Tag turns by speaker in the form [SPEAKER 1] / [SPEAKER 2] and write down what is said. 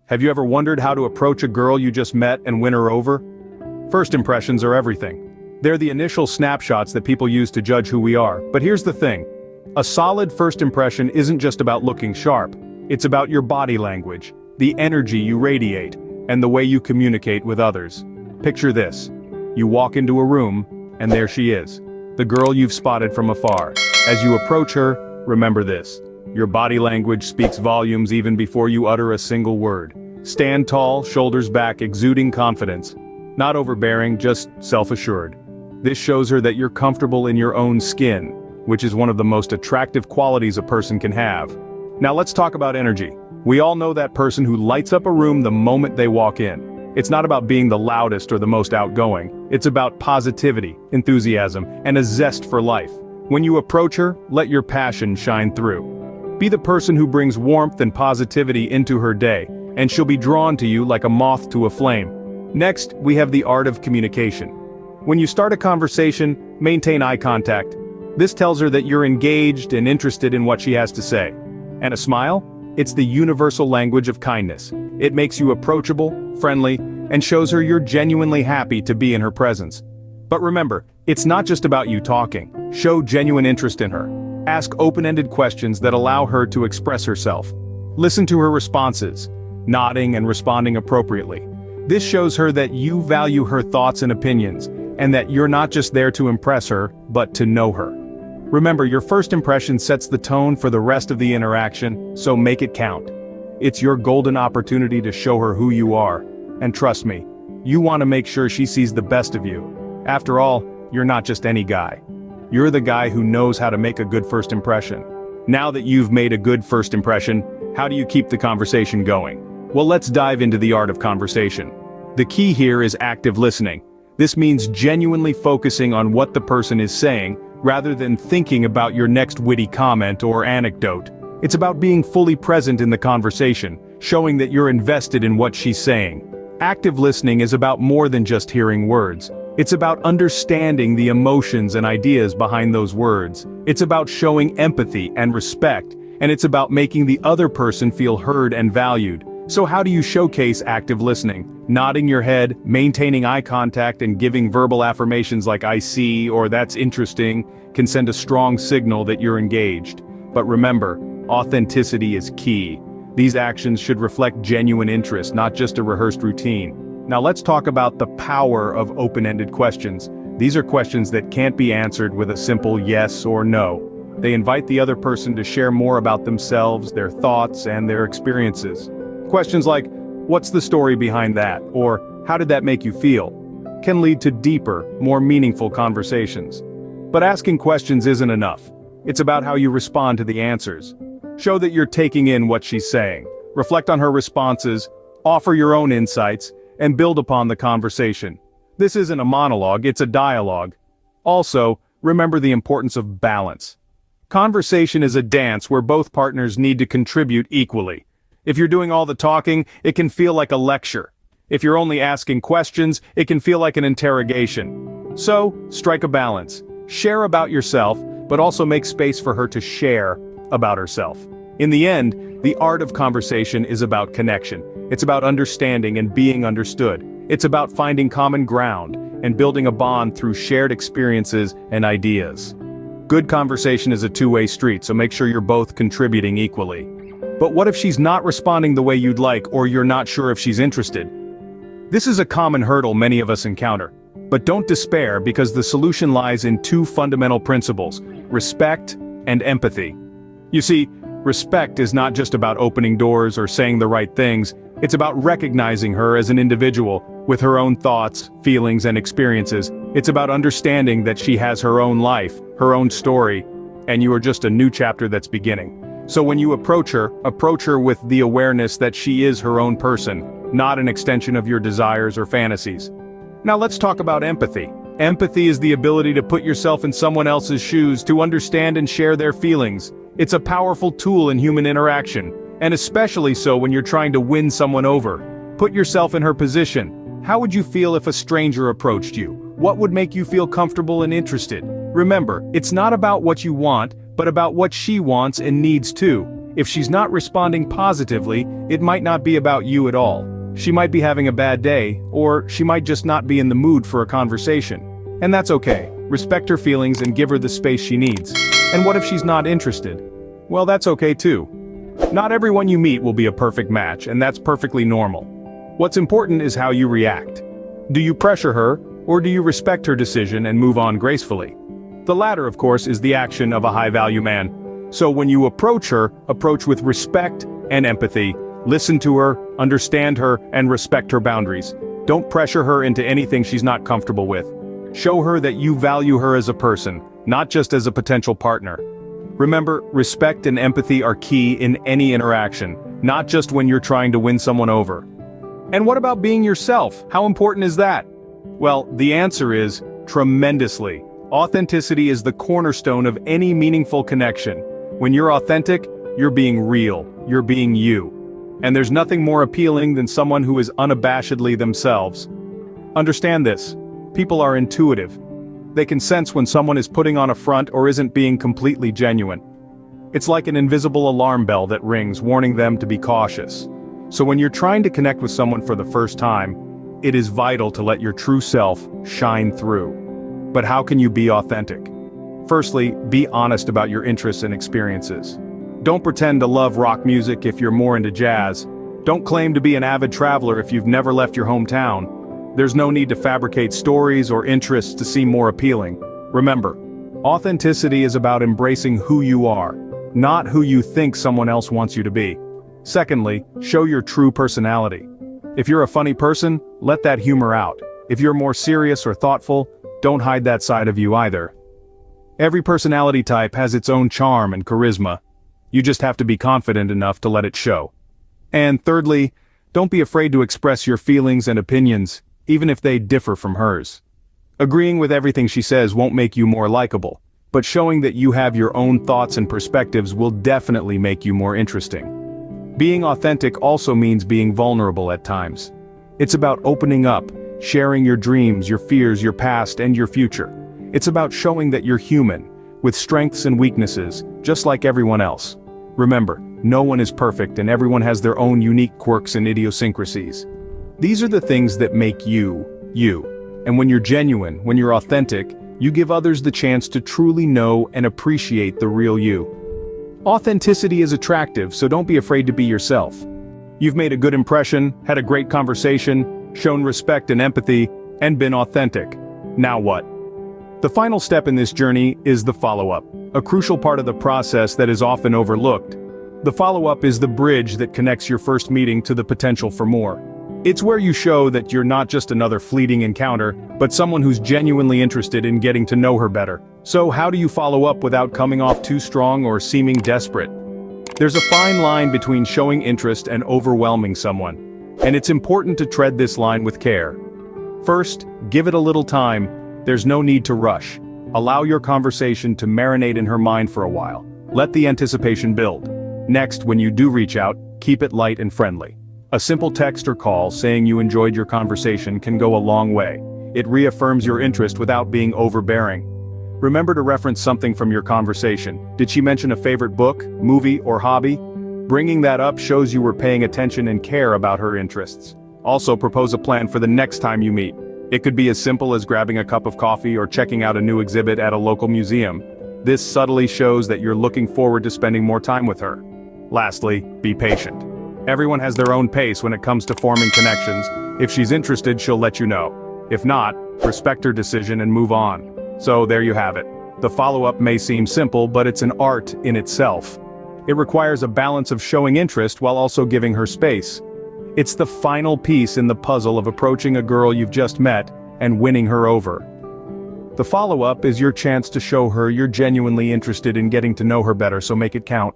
[SPEAKER 1] Have you ever wondered how to approach a girl you just met and win her over? First impressions are everything. They're the initial snapshots that people use to judge who we are, but here's the thing. A solid first impression isn't just about looking sharp. It's about your body language, the energy you radiate, and the way you communicate with others. Picture this. You walk into a room, and there she is, the girl you've spotted from afar. As you approach her, remember this. Your body language speaks volumes even before you utter a single word. Stand tall, shoulders back, exuding confidence. Not overbearing, just self-assured. This shows her that you're comfortable in your own skin, which is one of the most attractive qualities a person can have. Now let's talk about energy. We all know that person who lights up a room the moment they walk in. It's not about being the loudest or the most outgoing. It's about positivity, enthusiasm, and a zest for life. When you approach her, let your passion shine through. Be the person who brings warmth and positivity into her day, and she'll be drawn to you like a moth to a flame. Next, we have the art of communication. When you start a conversation, maintain eye contact. This tells her that you're engaged and interested in what she has to say. And a smile? It's the universal language of kindness. It makes you approachable, friendly, and shows her you're genuinely happy to be in her presence. But remember, it's not just about you talking. Show genuine interest in her. Ask open-ended questions that allow her to express herself. Listen to her responses, nodding and responding appropriately. This shows her that you value her thoughts and opinions, and that you're not just there to impress her, but to know her. Remember, your first impression sets the tone for the rest of the interaction, so make it count. It's your golden opportunity to show her who you are. And trust me, you want to make sure she sees the best of you. After all, you're not just any guy. You're the guy who knows how to make a good first impression. Now that you've made a good first impression, how do you keep the conversation going? Well, let's dive into the art of conversation. The key here is active listening. This means genuinely focusing on what the person is saying, rather than thinking about your next witty comment or anecdote. It's about being fully present in the conversation, showing that you're invested in what she's saying. Active listening is about more than just hearing words. It's about understanding the emotions and ideas behind those words. It's about showing empathy and respect, and it's about making the other person feel heard and valued. So how do you showcase active listening? Nodding your head, maintaining eye contact, and giving verbal affirmations like "I see" or "That's interesting" can send a strong signal that you're engaged. But remember, authenticity is key. These actions should reflect genuine interest, not just a rehearsed routine. Now let's talk about the power of open-ended questions. These are questions that can't be answered with a simple yes or no. They invite the other person to share more about themselves, their thoughts, and their experiences. Questions like, "What's the story behind that?" or "How did that make you feel?" can lead to deeper, more meaningful conversations. But asking questions isn't enough. It's about how you respond to the answers. Show that you're taking in what she's saying. Reflect on her responses, offer your own insights, and build upon the conversation. This isn't a monologue, it's a dialogue. Also, remember the importance of balance. Conversation is a dance where both partners need to contribute equally. If you're doing all the talking, it can feel like a lecture. If you're only asking questions, it can feel like an interrogation. So, strike a balance. Share about yourself, but also make space for her to share about herself. In the end, the art of conversation is about connection. It's about understanding and being understood. It's about finding common ground and building a bond through shared experiences and ideas. Good conversation is a two-way street, so make sure you're both contributing equally. But what if she's not responding the way you'd like, or you're not sure if she's interested? This is a common hurdle many of us encounter. But don't despair, because the solution lies in two fundamental principles: respect and empathy. You see, respect is not just about opening doors or saying the right things. It's about recognizing her as an individual, with her own thoughts, feelings, and experiences. It's about understanding that she has her own life, her own story, and you are just a new chapter that's beginning. So when you approach her with the awareness that she is her own person, not an extension of your desires or fantasies. Now let's talk about empathy. Empathy is the ability to put yourself in someone else's shoes, to understand and share their feelings. It's a powerful tool in human interaction, and especially so when you're trying to win someone over. Put yourself in her position. How would you feel if a stranger approached you? What would make you feel comfortable and interested? Remember, it's not about what you want, but about what she wants and needs too. If she's not responding positively, it might not be about you at all. She might be having a bad day, or she might just not be in the mood for a conversation. And that's okay. Respect her feelings and give her the space she needs. And what if she's not interested? Well, that's okay too. Not everyone you meet will be a perfect match, and that's perfectly normal. What's important is how you react. Do you pressure her, or do you respect her decision and move on gracefully? The latter, of course, is the action of a high-value man. So when you approach her, approach with respect and empathy. Listen to her, understand her, and respect her boundaries. Don't pressure her into anything she's not comfortable with. Show her that you value her as a person, not just as a potential partner. Remember, respect and empathy are key in any interaction, not just when you're trying to win someone over. And what about being yourself? How important is that? Well, the answer is tremendously. Authenticity is the cornerstone of any meaningful connection. When you're authentic, you're being real, you're being you. And there's nothing more appealing than someone who is unabashedly themselves. Understand this. People are intuitive. They can sense when someone is putting on a front or isn't being completely genuine. It's like an invisible alarm bell that rings, warning them to be cautious. So when you're trying to connect with someone for the first time, it is vital to let your true self shine through. But how can you be authentic? Firstly, be honest about your interests and experiences. Don't pretend to love rock music if you're more into jazz. Don't claim to be an avid traveler if you've never left your hometown. There's no need to fabricate stories or interests to seem more appealing. Remember, authenticity is about embracing who you are, not who you think someone else wants you to be. Secondly, show your true personality. If you're a funny person, let that humor out. If you're more serious or thoughtful, don't hide that side of you either. Every personality type has its own charm and charisma. You just have to be confident enough to let it show. And thirdly, don't be afraid to express your feelings and opinions, even if they differ from hers. Agreeing with everything she says won't make you more likable, but showing that you have your own thoughts and perspectives will definitely make you more interesting. Being authentic also means being vulnerable at times. It's about opening up, sharing your dreams, your fears, your past, and your future. It's about showing that you're human, with strengths and weaknesses, just like everyone else. Remember, no one is perfect and everyone has their own unique quirks and idiosyncrasies. These are the things that make you, you. And when you're genuine, when you're authentic, you give others the chance to truly know and appreciate the real you. Authenticity is attractive, so don't be afraid to be yourself. You've made a good impression, had a great conversation, shown respect and empathy, and been authentic. Now what? The final step in this journey is the follow-up, a crucial part of the process that is often overlooked. The follow-up is the bridge that connects your first meeting to the potential for more. It's where you show that you're not just another fleeting encounter, but someone who's genuinely interested in getting to know her better. So how do you follow up without coming off too strong or seeming desperate? There's a fine line between showing interest and overwhelming someone, and it's important to tread this line with care. First, give it a little time. There's no need to rush. Allow your conversation to marinate in her mind for a while. Let the anticipation build. Next, when you do reach out, keep it light and friendly. A simple text or call saying you enjoyed your conversation can go a long way. It reaffirms your interest without being overbearing. Remember to reference something from your conversation. Did she mention a favorite book, movie, or hobby? Bringing that up shows you were paying attention and care about her interests. Also, propose a plan for the next time you meet. It could be as simple as grabbing a cup of coffee or checking out a new exhibit at a local museum. This subtly shows that you're looking forward to spending more time with her. Lastly, be patient. Everyone has their own pace when it comes to forming connections. If she's interested, she'll let you know. If not, respect her decision and move on. So there you have it. The follow-up may seem simple, but it's an art in itself. It requires a balance of showing interest while also giving her space. It's the final piece in the puzzle of approaching a girl you've just met and winning her over. The follow-up is your chance to show her you're genuinely interested in getting to know her better, so make it count.